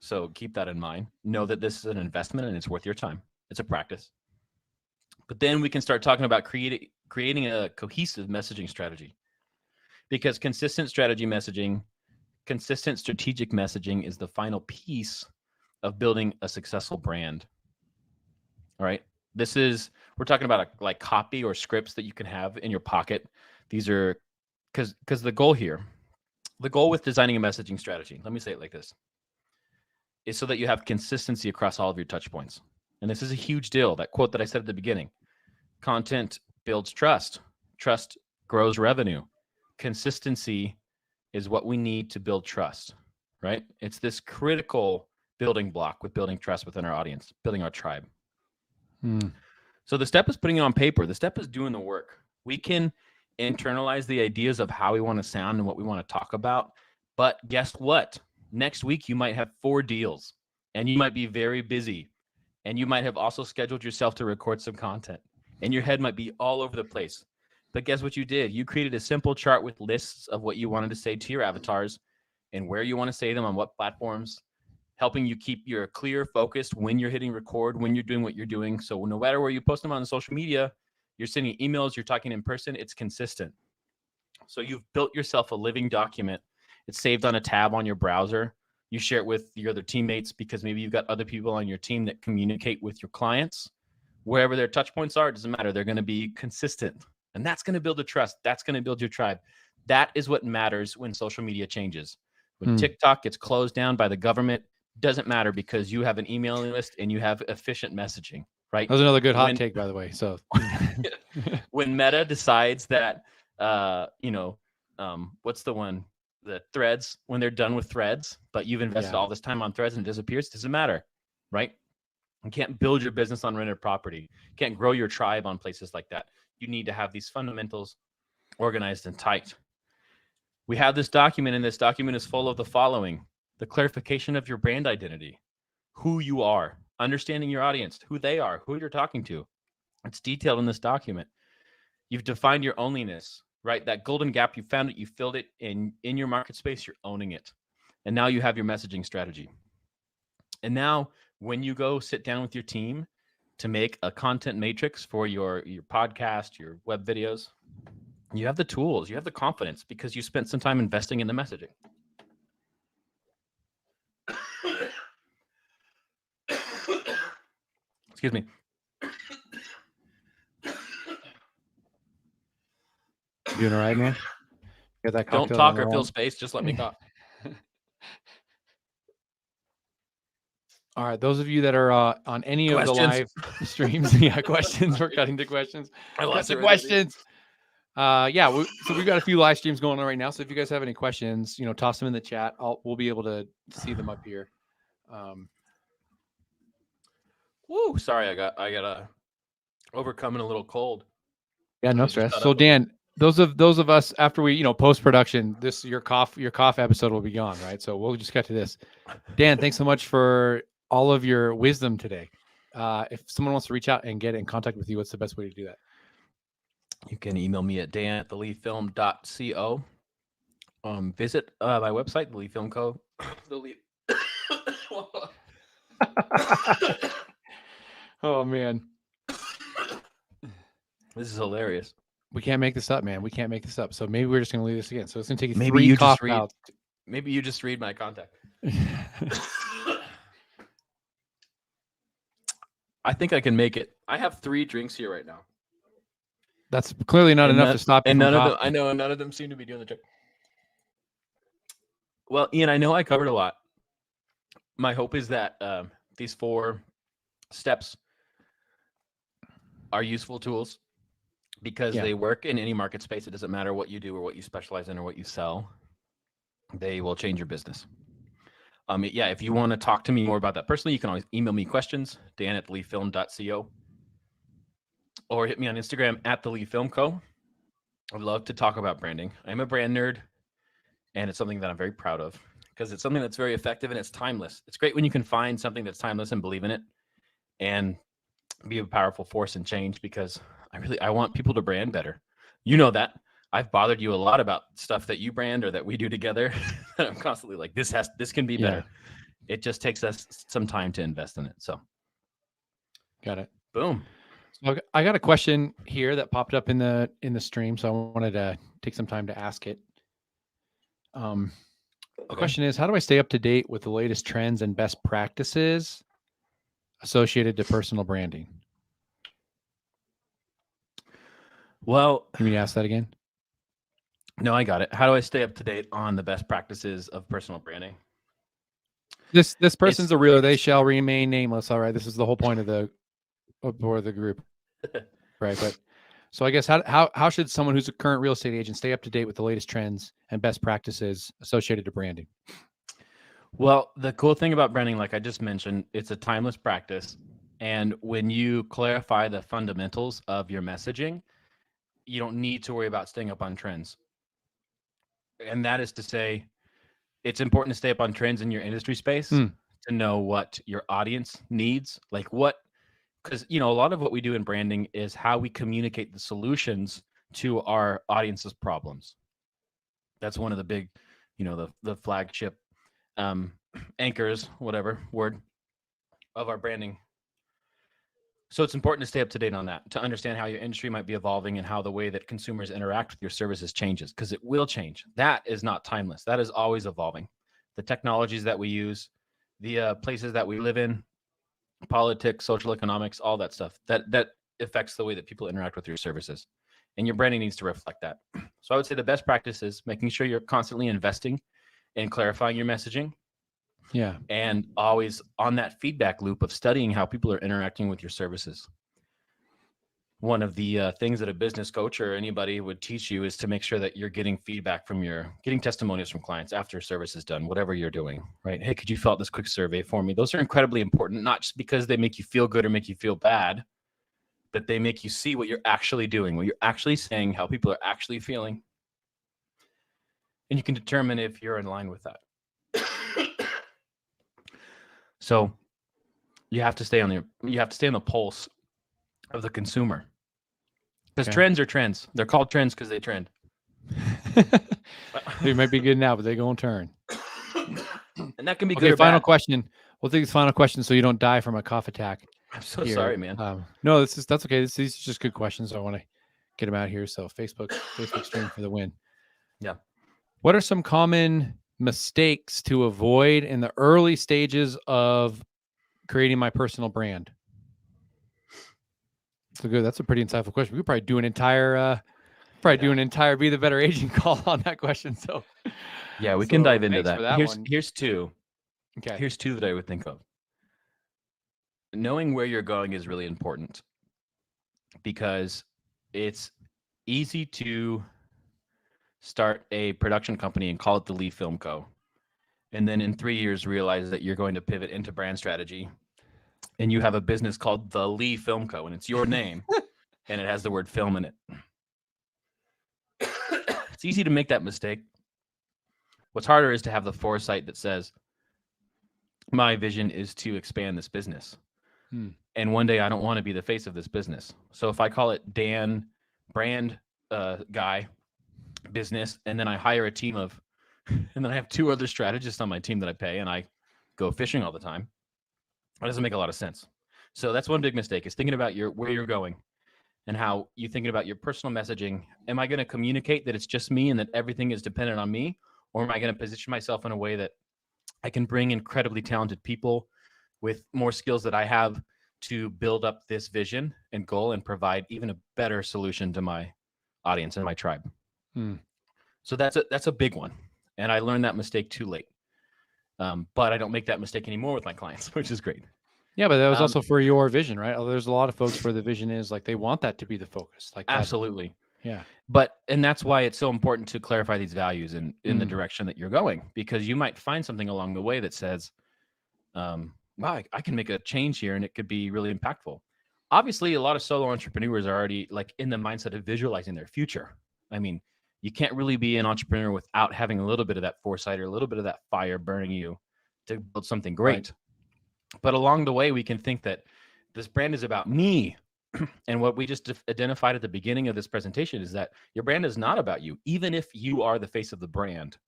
So keep that in mind. Know that this is an investment and it's worth your time. It's a practice. But then we can start talking about creating a cohesive messaging strategy. Because consistent strategic messaging is the final piece of building a successful brand. All right. We're talking about like copy or scripts that you can have in your pocket. These are because the goal with designing a messaging strategy, let me say it like this, is so that you have consistency across all of your touch points. And this is a huge deal. That quote that I said at the beginning, content builds trust. Trust grows revenue. Consistency is what we need to build trust, right? It's this critical building block with building trust within our audience, building our tribe. So the step is putting it on paper. The step is doing the work. We can internalize the ideas of how we want to sound and what we want to talk about. But guess what? Next week, you might have 4 deals and you might be very busy. And you might have also scheduled yourself to record some content and your head might be all over the place. But guess what you did? You created a simple chart with lists of what you wanted to say to your avatars and where you want to say them on what platforms, helping you keep your clear focused when you're hitting record, when you're doing what you're doing. So no matter where you post them on social media, you're sending emails, you're talking in person, it's consistent. So you've built yourself a living document. It's saved on a tab on your browser. You share it with your other teammates because maybe you've got other people on your team that communicate with your clients. Wherever their touch points are, it doesn't matter. They're going to be consistent. And that's going to build a trust. That's going to build your tribe. That is what matters when social media changes. When TikTok gets closed down by the government, doesn't matter because you have an emailing list and you have efficient messaging, right? That was another good hot take, by the way. So when Meta decides that, what's the one? The Threads, when they're done with Threads, but you've invested all this time on Threads and it disappears, doesn't matter, right? You can't build your business on rented property. You can't grow your tribe on places like that. You need to have these fundamentals organized and tight. We have this document, and this document is full of the following: the clarification of your brand identity, who you are, understanding your audience, who they are, who you're talking to. It's detailed in this document. You've defined your onlyness, right? That golden gap, you found it, you filled it in your market space, you're owning it. And now you have your messaging strategy. And now when you go sit down with your team to make a content matrix for your podcast, your web videos, you have the tools, you have the confidence because you spent some time investing in the messaging. Excuse me. You doing all right, man? Got that Don't cocktail talk down or the fill wall? space. Just let me cough. All right, those of you that are on any of the Questions? live streams, yeah, questions. We're cutting to questions. I Got lost some it right there, dude. questions. So we've got a few live streams going on right now. So if you guys have any questions, toss them in the chat. We'll be able to see them up here. Woo! Sorry, I got overcoming a little cold. Yeah, no I just stress. got So up. Dan, those of us after we post production, your cough episode will be gone, right? So we'll just get to this. Dan, thanks so much for all of your wisdom today. If someone wants to reach out and get in contact with you, what's the best way to do that? You can email me at dan@theleafilm.co. Visit my website, the Leaf Film Co. The Leaf. Oh man, This is hilarious. we can't make this up, man. We can't make this up. So maybe we're just gonna leave this again. So it's gonna take you Maybe three you just cough read- bouts. Maybe you just read my contact. I think I can make it. I have 3 drinks here right now. That's clearly not enough to stop you And from none of them, coughing. I know, none of them seem to be doing the trick. Well, Ian, I know I covered a lot. My hope is that these 4 steps are useful tools because Yeah. they work in any market space. It doesn't matter what you do or what you specialize in or what you sell. They will change your business. Yeah, if you want to talk to me more about that personally, you can always email me questions, dan@theleaffilm.co, or hit me on Instagram @theleaffilmco. I'd love to talk about branding. I'm a brand nerd, and it's something that I'm very proud of because it's something that's very effective and it's timeless. It's great when you can find something that's timeless and believe in it and be a powerful force in change, because I want people to brand better. You know that. I've bothered you a lot about stuff that you brand or that we do together. I'm constantly like, this can be better. It just takes us some time to invest in it. So Got it. boom. So I got a question here that popped up in the stream, so I wanted to take some time to ask it. The question is, how do I stay up to date with the latest trends and best practices associated to personal branding? Well, Can you ask that again? no, I got it. How do I stay up to date on the best practices of personal branding? This person's a realtor. They shall remain nameless. All right. This is the whole point of the group. Right. But so I guess how should someone who's a current real estate agent stay up to date with the latest trends and best practices associated to branding? Well, the cool thing about branding, like I just mentioned, it's a timeless practice. And when you clarify the fundamentals of your messaging, you don't need to worry about staying up on trends. And that is to say, it's important to stay up on trends in your industry space to know what your audience needs, because a lot of what we do in branding is how we communicate the solutions to our audience's problems. That's one of the big, the flagship anchors, whatever word, of our branding. So it's important to stay up to date on that, to understand how your industry might be evolving and how the way that consumers interact with your services changes, because it will change. That is not timeless. That is always evolving. The technologies that we use, the places that we live in, politics, social economics, all that stuff, that affects the way that people interact with your services. And your branding needs to reflect that. So I would say the best practice is making sure you're constantly investing in clarifying your messaging. Yeah. And always on that feedback loop of studying how people are interacting with your services. One of the things that a business coach or anybody would teach you is to make sure that you're getting feedback getting testimonials from clients after service is done, whatever you're doing, right? Hey, could you fill out this quick survey for me? Those are incredibly important, not just because they make you feel good or make you feel bad, but they make you see what you're actually doing, what you're actually saying, how people are actually feeling. And you can determine if you're in line with that. So you have to stay on the pulse of the consumer, because trends are trends. They're called trends because they trend. They might be good now, but they go and turn. And that can be good. Okay, or final bad. question. We'll take this final question so you don't die from a cough attack. I'm so here. sorry, man. No, that's okay. These are just good questions. So I want to get them out here. So Facebook stream for the win. Yeah. What are some common mistakes to avoid in the early stages of creating my personal brand? That's a pretty insightful question. We could probably do an entire probably do an entire Be the Better Agent call on that question. So yeah, we can So, dive into thanks that. for that one. Here's two. okay. Here's two that I would think of. Knowing where you're going is really important because it's easy to start a production company and call it the Lee Film Co. And then in 3 years realize that you're going to pivot into brand strategy and you have a business called the Lee Film Co. and it's your name and it has the word film in it. It's easy to make that mistake. What's harder is to have the foresight that says, my vision is to expand this business. And one day I don't want to be the face of this business. So if I call it Dan brand guy business, and then I hire a team of, and then I have 2 other strategists on my team that I pay and I go fishing all the time, that doesn't make a lot of sense. So that's one big mistake is thinking about where you're going and how you're thinking about your personal messaging. Am I going to communicate that it's just me and that everything is dependent on me? Or am I going to position myself in a way that I can bring incredibly talented people with more skills that I have to build up this vision and goal and provide even a better solution to my audience and my tribe? So that's a big one. And I learned that mistake too late. But I don't make that mistake anymore with my clients, which is great. Yeah, but that was also for your vision, right? There's a lot of folks where the vision is like they want that to be the focus. Like absolutely. Yeah. And that's why it's so important to clarify these values in the direction that you're going, because you might find something along the way that says, wow, I can make a change here and it could be really impactful. Obviously, a lot of solo entrepreneurs are already like in the mindset of visualizing their future. I mean, you can't really be an entrepreneur without having a little bit of that foresight or a little bit of that fire burning you to build something great. Right. But along the way, we can think that this brand is about me. And what we just identified at the beginning of this presentation is that your brand is not about you. Even if you are the face of the brand,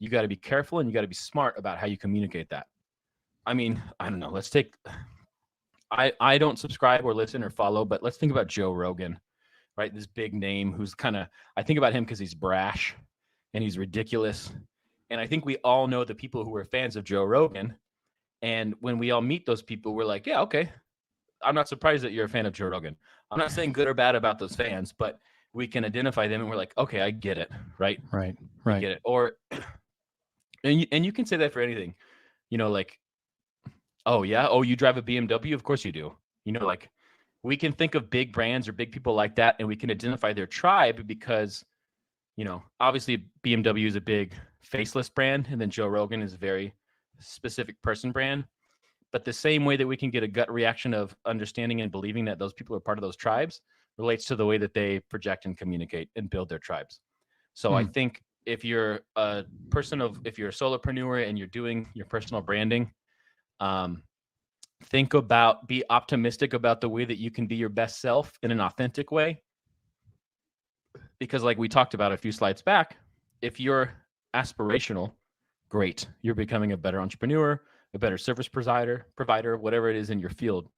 you got to be careful and you got to be smart about how you communicate that. I mean, I don't know. Let's take, I don't subscribe or listen or follow, but let's think about Joe Rogan, right? This big name who's kind of, I think about him because he's brash and he's ridiculous. And I think we all know the people who are fans of Joe Rogan. And when we all meet those people, we're like, yeah, okay. I'm not surprised that you're a fan of Joe Rogan. I'm not saying good or bad about those fans, but we can identify them and we're like, okay, I get it. Right. Right. I get it. Or, and you can say that for anything, you know, like, oh yeah. Oh, you drive a BMW? Of course you do. You know, like we can think of big brands or big people like that and we can identify their tribe because, you know, obviously BMW is a big faceless brand and then Joe Rogan is a very specific person brand. But the same way that we can get a gut reaction of understanding and believing that those people are part of those tribes relates to the way that they project and communicate and build their tribes. So I think if you're a if you're a solopreneur and you're doing your personal branding, be optimistic about the way that you can be your best self in an authentic way. Because like we talked about a few slides back, if you're aspirational, great. You're becoming a better entrepreneur, a better service provider, whatever it is in your field,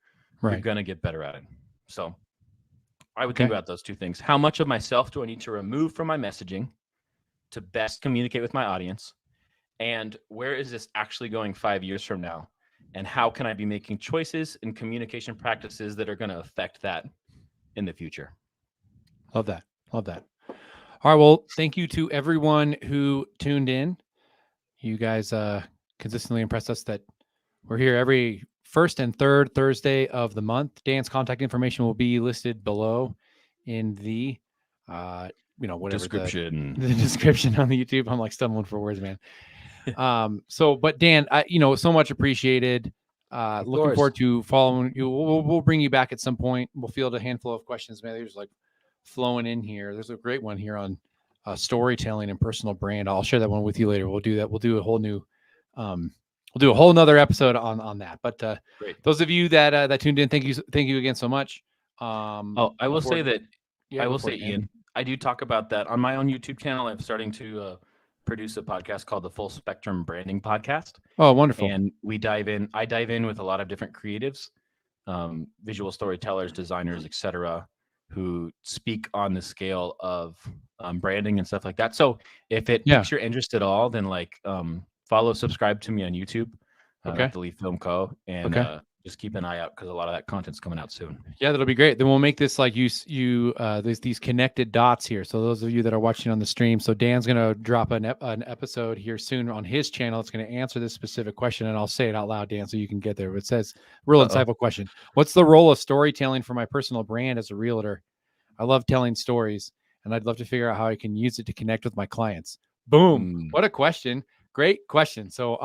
you're going to get better at it. So I would think about those two things. How much of myself do I need to remove from my messaging to best communicate with my audience? And where is this actually going 5 years from now? And how can I be making choices and communication practices that are going to affect that in the future? Love that. Love that. All right. Well, thank you to everyone who tuned in. You guys, consistently impressed us that we're here every first and third Thursday of the month. Dan's contact information will be listed below in the, whatever description. The description on the YouTube. I'm like stumbling for words, man. But Dan, so much appreciated. Looking forward to following you. We'll bring you back at some point. We'll field a handful of questions. Man, there's like flowing in here. There's a great one here on storytelling and personal brand. I'll share that one with you later. We'll do that. We'll do a whole new, we'll do a whole nother episode on that. But those of you that tuned in, thank you again so much. I will say, Ian, I do talk about that on my own YouTube channel. I'm starting to produce a podcast called the Full Spectrum Branding Podcast. Oh, wonderful! And I dive in with a lot of different creatives, visual storytellers, designers, etc., who speak on the scale of branding and stuff like that. So if it piques your interest at all, then subscribe to me on YouTube, The Lee Film Co. And just keep an eye out because a lot of that content's coming out soon. Yeah, that'll be great. Then we'll make this like there's these connected dots here. So those of you that are watching on the stream, so Dan's going to drop an episode here soon on his channel. It's going to answer this specific question, and I'll say it out loud, Dan, so you can get there. It says, real insightful question. What's the role of storytelling for my personal brand as a realtor? I love telling stories, and I'd love to figure out how I can use it to connect with my clients. Boom. What a question. Great question. So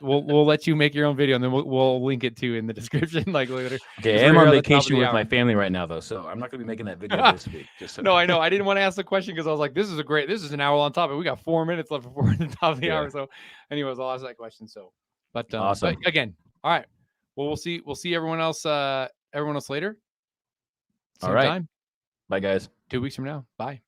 we'll let you make your own video, and then we'll link it to in the description. Like later. Okay, I'm on vacation with my family right now, though, so I'm not going to be making that video this week. Just so no, I know. I didn't want to ask the question because I was like, this is an hour on topic. We got 4 minutes left before the top of the hour. So, anyways, I'll ask that question. So, but awesome. But again, all right. Well, we'll see everyone else later. Same all right. time. Bye, guys. 2 weeks from now. Bye.